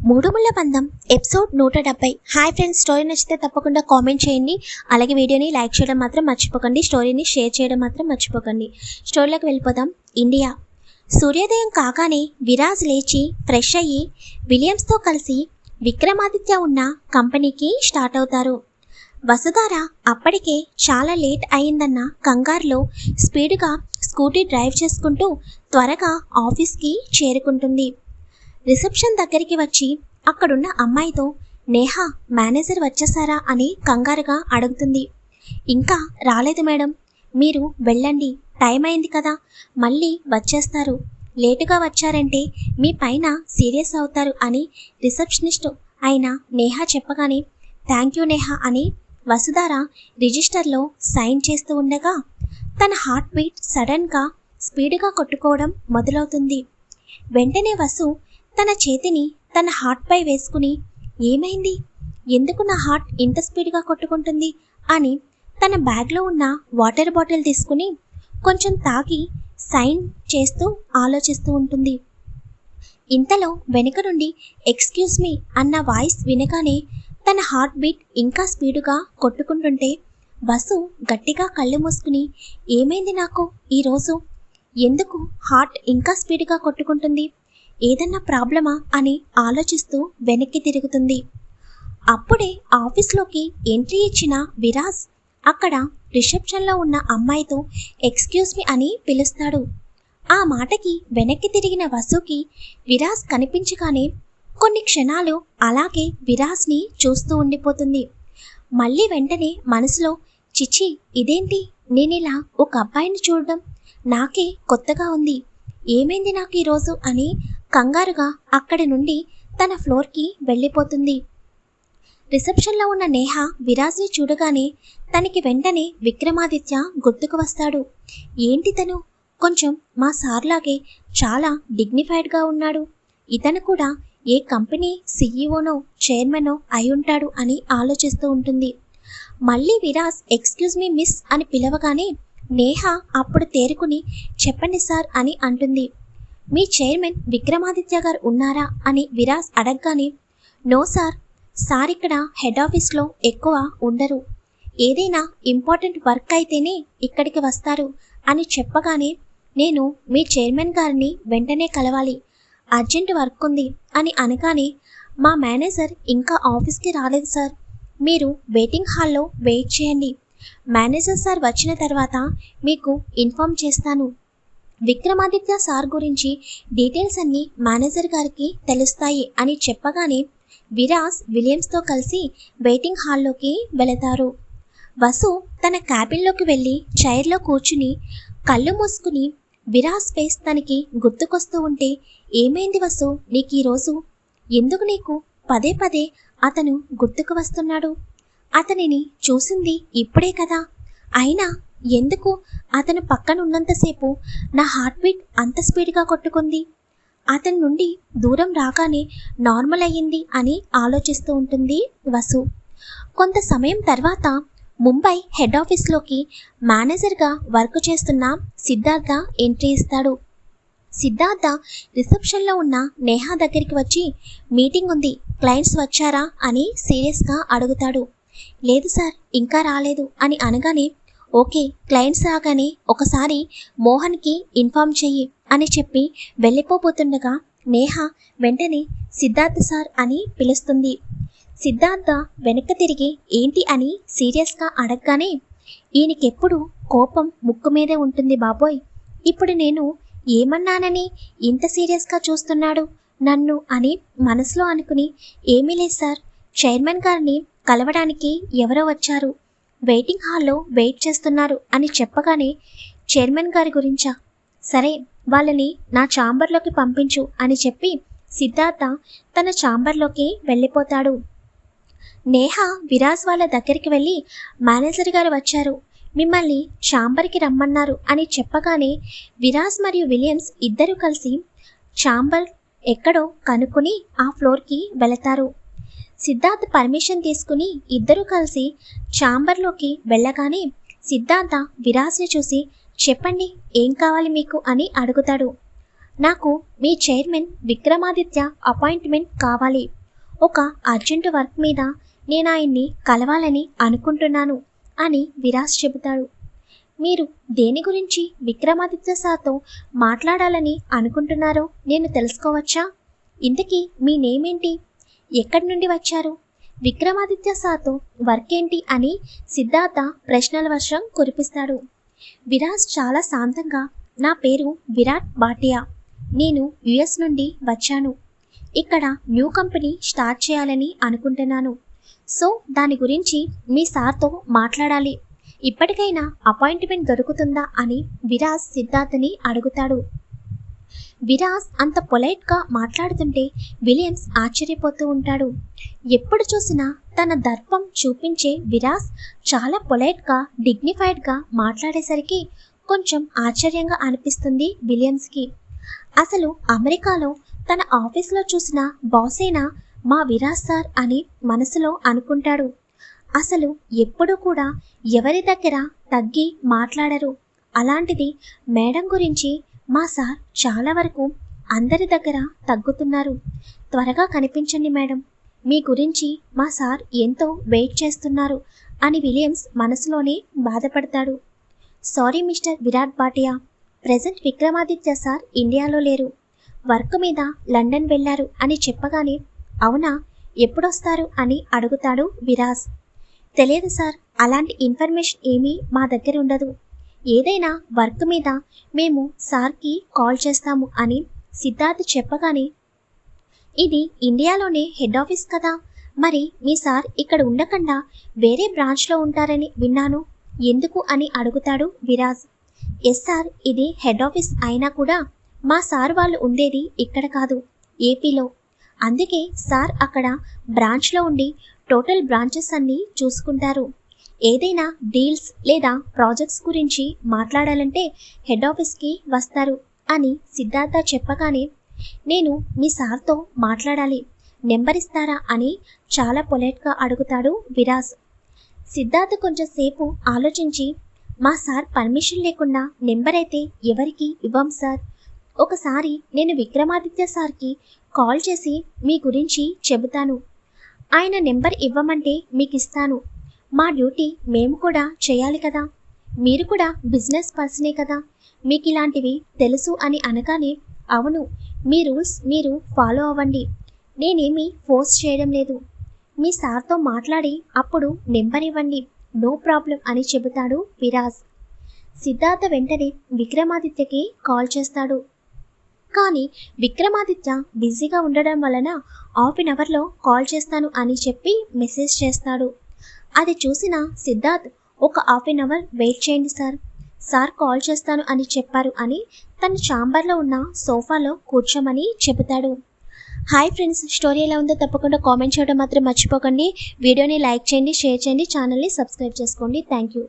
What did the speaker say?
మూడుముళ్ళ బంధం episode 170. Hi friends, story నచ్చితే తప్పకుండా కామెంట్ చేయండి. అలాగే వీడియోని లైక్ చేయడం మాత్రం మర్చిపోకండి. స్టోరీని షేర్ చేయడం మాత్రం మర్చిపోకండి. స్టోరీలోకి వెళ్ళిపోదాం. ఇండియా. సూర్యోదయం కాగానే విరాజ్ లేచి ఫ్రెష్ అయ్యి విలియమ్స్తో కలిసి విక్రమాదిత్య ఉన్న కంపెనీకి స్టార్ట్ అవుతారు. వసుధార అప్పటికే చాలా లేట్ అయిందన్న కంగారులో స్పీడ్గా స్కూటీ డ్రైవ్ చేసుకుంటూ త్వరగా ఆఫీస్కి చేరుకుంటుంది. రిసెప్షన్ దగ్గరికి వచ్చి అక్కడున్న అమ్మాయితో నేహా మేనేజర్ వచ్చేసారా అని కంగారుగా అడుగుతుంది. ఇంకా రాలేదు మేడం, మీరు వెళ్ళండి, టైం అయింది కదా, మళ్ళీ వచ్చేస్తారు, లేటుగా వచ్చారంటే మీ పైన సీరియస్ అవుతారు అని రిసెప్షనిస్ట్ అయిన నేహా చెప్పగానే థ్యాంక్ యూ నేహా అని వసుధార రిజిస్టర్లో సైన్ చేస్తూ ఉండగా తన హార్ట్ బీట్ సడన్గా స్పీడ్గా కొట్టుకోవడం మొదలవుతుంది. వెంటనే వసు తన చేతిని తన హార్ట్పై వేసుకుని ఏమైంది, ఎందుకు నా హార్ట్ ఇంత స్పీడ్గా కొట్టుకుంటుంది అని తన బ్యాగ్లో ఉన్న వాటర్ బాటిల్ తీసుకుని కొంచెం తాగి సైన్ చేస్తూ ఆలోచిస్తూ ఉంటుంది. ఇంతలో వెనుక నుండి ఎక్స్క్యూజ్ మీ అన్న వాయిస్ వినగానే తన హార్ట్ బీట్ ఇంకా స్పీడుగా కొట్టుకుంటుంటే వసు గట్టిగా కళ్ళు మూసుకుని ఏమైంది నాకు ఈరోజు, ఎందుకు హార్ట్ ఇంకా స్పీడ్గా కొట్టుకుంటుంది, ఏదన్నా ప్రాబ్లమా అని ఆలోచిస్తూ వెనక్కి తిరుగుతుంది. అప్పుడే ఆఫీస్లోకి ఎంట్రీ ఇచ్చిన విరాజ్ అక్కడ రిసెప్షన్లో ఉన్న అమ్మాయితో ఎక్స్క్యూజ్ మీ అని పిలుస్తాడు. ఆ మాటకి వెనక్కి తిరిగిన వసుకి విరాజ్ కనిపించగానే కొన్ని క్షణాలు అలాగే విరాజ్ని చూస్తూ ఉండిపోతుంది. మళ్ళీ వెంటనే మనసులో చిచి ఇదేంటి, నేనిలా ఒక అబ్బాయిని చూడడం నాకే కొత్తగా ఉంది, ఏమైంది నాకు ఈరోజు అని కంగారుగా అక్కడి నుండి తన ఫ్లోర్కి వెళ్ళిపోతుంది. రిసెప్షన్లో ఉన్న నేహ విరాజ్ని చూడగానే తనకి వెంటనే విక్రమాదిత్య గుర్తుకు వస్తాడు. ఏంటి తను కొంచెం మా సార్లాగే చాలా డిగ్నిఫైడ్గా ఉన్నాడు, ఇతను కూడా ఏ కంపెనీ సీఈఓనో చైర్మనో అయి ఉంటాడు అని ఆలోచిస్తూ ఉంటుంది. మళ్ళీ విరాజ్ ఎక్స్క్యూజ్ మీ మిస్ అని పిలవగానే నేహ అప్పుడు తేరుకుని చెప్పండి సార్ అని అంటుంది. మీ చైర్మన్ విక్రమాదిత్య గారు ఉన్నారా అని విరాజ్ అడగగానే నో సార్, సార్ ఇక్కడ హెడ్ ఆఫీస్లో ఎక్కువ ఉండరు, ఏదైనా ఇంపార్టెంట్ వర్క్ అయితేనే ఇక్కడికి వస్తారు అని చెప్పగానే నేను మీ చైర్మన్ గారిని వెంటనే కలవాలి, అర్జెంట్ వర్క్ ఉంది అని అనగానే మా మేనేజర్ ఇంకా ఆఫీస్కి రాలేదు సార్, మీరు వెయిటింగ్ హాల్లో వెయిట్ చేయండి, మేనేజర్ సార్ వచ్చిన తర్వాత మీకు ఇన్ఫామ్ చేస్తాను, విక్రమాదిత్య సార్ గురించి డీటెయిల్స్ అన్నీ మేనేజర్ గారికి తెలుస్తాయి అని చెప్పగానే విరాజ్ విలియమ్స్తో కలిసి వెయిటింగ్ హాల్లోకి వెళతారు. వసు తన క్యాబిన్లోకి వెళ్ళి చైర్లో కూర్చుని కళ్ళు మూసుకుని విరాజ్ ఫేస్ తనకి గుర్తుకొస్తూ ఉంటే ఏమైంది వసు నీకు ఈరోజు, ఎందుకు నీకు పదే పదే అతను గుర్తుకు వస్తున్నాడు, అతనిని చూసింది ఇప్పుడే కదా, అయినా ఎందుకు అతను పక్కన ఉన్నంతసేపు నా హార్ట్ బీట్ అంత స్పీడ్గా కొట్టుకుంది, అతని నుండి దూరం రాగానే నార్మల్ అయ్యింది అని ఆలోచిస్తూ ఉంటుంది వసు. కొంత సమయం తర్వాత ముంబై హెడ్ ఆఫీస్లోకి మేనేజర్గా వర్క్ చేస్తున్న సిద్ధార్థ ఎంట్రీ ఇస్తాడు. సిద్ధార్థ రిసెప్షన్లో ఉన్న నేహా దగ్గరికి వచ్చి మీటింగ్ ఉంది, క్లయింట్స్ వచ్చారా అని సీరియస్గా అడుగుతాడు. లేదు సార్, ఇంకా రాలేదు అని అనగానే ఓకే, క్లయింట్స్ రాగానే ఒకసారి మోహన్కి ఇన్ఫామ్ చెయ్యి అని చెప్పి వెళ్ళిపోతుండగా నేహ వెంటనే సిద్ధార్థ సార్ అని పిలుస్తుంది. సిద్ధార్థ వెనక్కి తిరిగి ఏంటి అని సీరియస్గా అడగగానే ఈయనకెప్పుడు కోపం ముక్కు మీదే ఉంటుంది బాబోయ్, ఇప్పుడు నేను ఏమన్నానని ఇంత సీరియస్గా చూస్తున్నాడు నన్ను అని మనసులో అనుకుని ఏమీ లేదు సార్, చైర్మన్ గారిని కలవడానికి ఎవరో వచ్చారు, వెయిటింగ్ హాల్లో వెయిట్ చేస్తున్నారు అని చెప్పగానే చైర్మన్ గారి గురించా, సరే వాళ్ళని నా ఛాంబర్లోకి పంపించు అని చెప్పి సిద్ధార్థ తన ఛాంబర్లోకి వెళ్ళిపోతాడు. నేహ విరాజ్ వాళ్ళ దగ్గరికి వెళ్ళి మేనేజర్ గారు వచ్చారు, మిమ్మల్ని ఛాంబర్కి రమ్మన్నారు అని చెప్పగానే విరాజ్ మరియు విలియమ్స్ ఇద్దరు కలిసి ఛాంబర్ ఎక్కడో కనుక్కొని ఆ ఫ్లోర్కి వెళతారు. సిద్ధార్థ్ పర్మిషన్ తీసుకుని ఇద్దరు కలిసి ఛాంబర్లోకి వెళ్ళగానే సిద్ధార్థ విరాజ్ని చూసి చెప్పండి ఏం కావాలి మీకు అని అడుగుతాడు. నాకు మీ చైర్మన్ విక్రమాదిత్య అపాయింట్మెంట్ కావాలి. ఒక అర్జెంటు వర్క్ మీద నేను ఆయన్ని కలవాలని అనుకుంటున్నాను అని విరాజ్ చెబుతాడు. మీరు దేని గురించి విక్రమాదిత్య సార్తో మాట్లాడాలని అనుకుంటున్నారో నేను తెలుసుకోవచ్చా? ఇంతకీ మీ నేమ్ ఏంటి? ఎక్కడి నుండి వచ్చారు? విక్రమాదిత్య సార్తో వర్క్ ఏంటి అని సిద్ధార్థ ప్రశ్నల వర్షం కురిపిస్తాడు. విరాజ్ చాలా శాంతంగా, నా పేరు విరాట్ భాటియా, నేను యుఎస్ నుండి వచ్చాను. ఇక్కడ న్యూ కంపెనీ స్టార్ట్ చేయాలని అనుకుంటున్నాను. సో దాని గురించి మీ సార్తో మాట్లాడాలి. ఇప్పటికైనా అపాయింట్మెంట్ దొరుకుతుందా అని విరాజ్ సిద్ధార్థని అడుగుతాడు. విరాజ్ అంత పొలైట్గా మాట్లాడుతుంటే విలియమ్స్ ఆశ్చర్యపోతూ ఉంటాడు. ఎప్పుడు చూసినా తన దర్పం చూపించే విరాజ్ చాలా పొలైట్గా, డిగ్నిఫైడ్గా మాట్లాడేసరికి కొంచెం ఆశ్చర్యంగా అనిపిస్తుంది విలియమ్స్కి. అసలు అమెరికాలో తన ఆఫీస్లో చూసిన బాసేనా మా విరాజ్ సార్ అని మనసులో అనుకుంటాడు. అసలు ఎప్పుడూ కూడా ఎవరి దగ్గర తగ్గి మాట్లాడరు. అలాంటిది మేడం గురించి మా సార్ చాలా వరకు అందరి దగ్గర తగ్గుతున్నారు. త్వరగా కనిపించండి మేడం, మీ గురించి మా సార్ ఎంతో వెయిట్ చేస్తున్నారు అని విలియమ్స్ మనసులోనే బాధపడతాడు. Sorry mister Virat Bhatia, present Vikramaditya sir ఇండియాలో లేరు, వర్క్ మీద లండన్ వెళ్ళారు అని చెప్పగానే అవునా, ఎప్పుడొస్తారు అని అడుగుతాడు విరాజ్. తెలియదు సార్, అలాంటి ఇన్ఫర్మేషన్ ఏమీ మా దగ్గర ఉండదు. ఏదైనా వర్క్ మీద మేము సార్కి కాల్ చేస్తాము అని సిద్ధార్థ్ చెప్పగానే ఇది ఇండియాలోనే హెడ్ ఆఫీస్ కదా, మరి మీ సార్ ఇక్కడ ఉండకుండా వేరే బ్రాంచ్లో ఉంటారని విన్నాను, ఎందుకు అని అడుగుతాడు విరాజ్. ఎస్ సార్, ఇది హెడ్ ఆఫీస్ అయినా కూడా మా సార్ వాళ్ళు ఉండేది ఇక్కడ కాదు, ఏపీలో. అందుకే సార్ అక్కడ బ్రాంచ్లో ఉండి టోటల్ బ్రాంచెస్ అన్నీ చూసుకుంటారు. ఏదైనా డీల్స్ లేదా ప్రాజెక్ట్స్ గురించి మాట్లాడాలంటే హెడ్ ఆఫీస్కి వస్తారు అని సిద్ధార్థ చెప్పగానే నేను మీ సార్తో మాట్లాడాలి, నెంబర్ ఇస్తారా అని చాలా పొలైట్గా అడుగుతాడు విరాజ్. సిద్ధార్థ్ కొంచెం సేపు ఆలోచించి మా సార్ పర్మిషన్ లేకుండా నెంబర్ అయితే ఎవరికి ఇవ్వం సార్. ఒకసారి నేను విక్రమాదిత్య సార్కి కాల్ చేసి మీ గురించి చెబుతాను, ఆయన నెంబర్ ఇవ్వమంటే మీకు ఇస్తాను. మా డ్యూటీ మేము కూడా చేయాలి కదా, మీరు కూడా బిజినెస్ పర్సనే కదా, మీకు ఇలాంటివి తెలుసు అని అనగానే అవును, మీ రూల్స్ మీరు ఫాలో అవ్వండి, నేనేమీ ఫోర్స్ చేయడం లేదు, మీ సార్తో మాట్లాడి అప్పుడు నెంబర్ ఇవ్వండి, నో ప్రాబ్లం అని చెబుతాడు విరాజ్. సిద్ధార్థ వెంటనే విక్రమాదిత్యకి కాల్ చేస్తాడు. కానీ విక్రమాదిత్య బిజీగా ఉండడం వలన హాఫ్ అన్ అవర్లో కాల్ చేస్తాను అని చెప్పి మెసేజ్ చేస్తాడు. అది చూసిన సిద్ధార్థ్ ఒక హాఫ్ అన్ అవర్ వెయిట్ చేయండి సార్, సార్ కాల్ చేస్తాను అని చెప్పారు అని తన ఛాంబర్లో ఉన్న సోఫాలో కూర్చోమని చెబుతాడు. హాయ్ ఫ్రెండ్స్, స్టోరీ ఎలా ఉందో తప్పకుండా కామెంట్ చేయడం మాత్రం మర్చిపోకండి. వీడియోని లైక్ చేయండి, షేర్ చేయండి, ఛానల్ని సబ్స్క్రైబ్ చేసుకోండి. Thank you.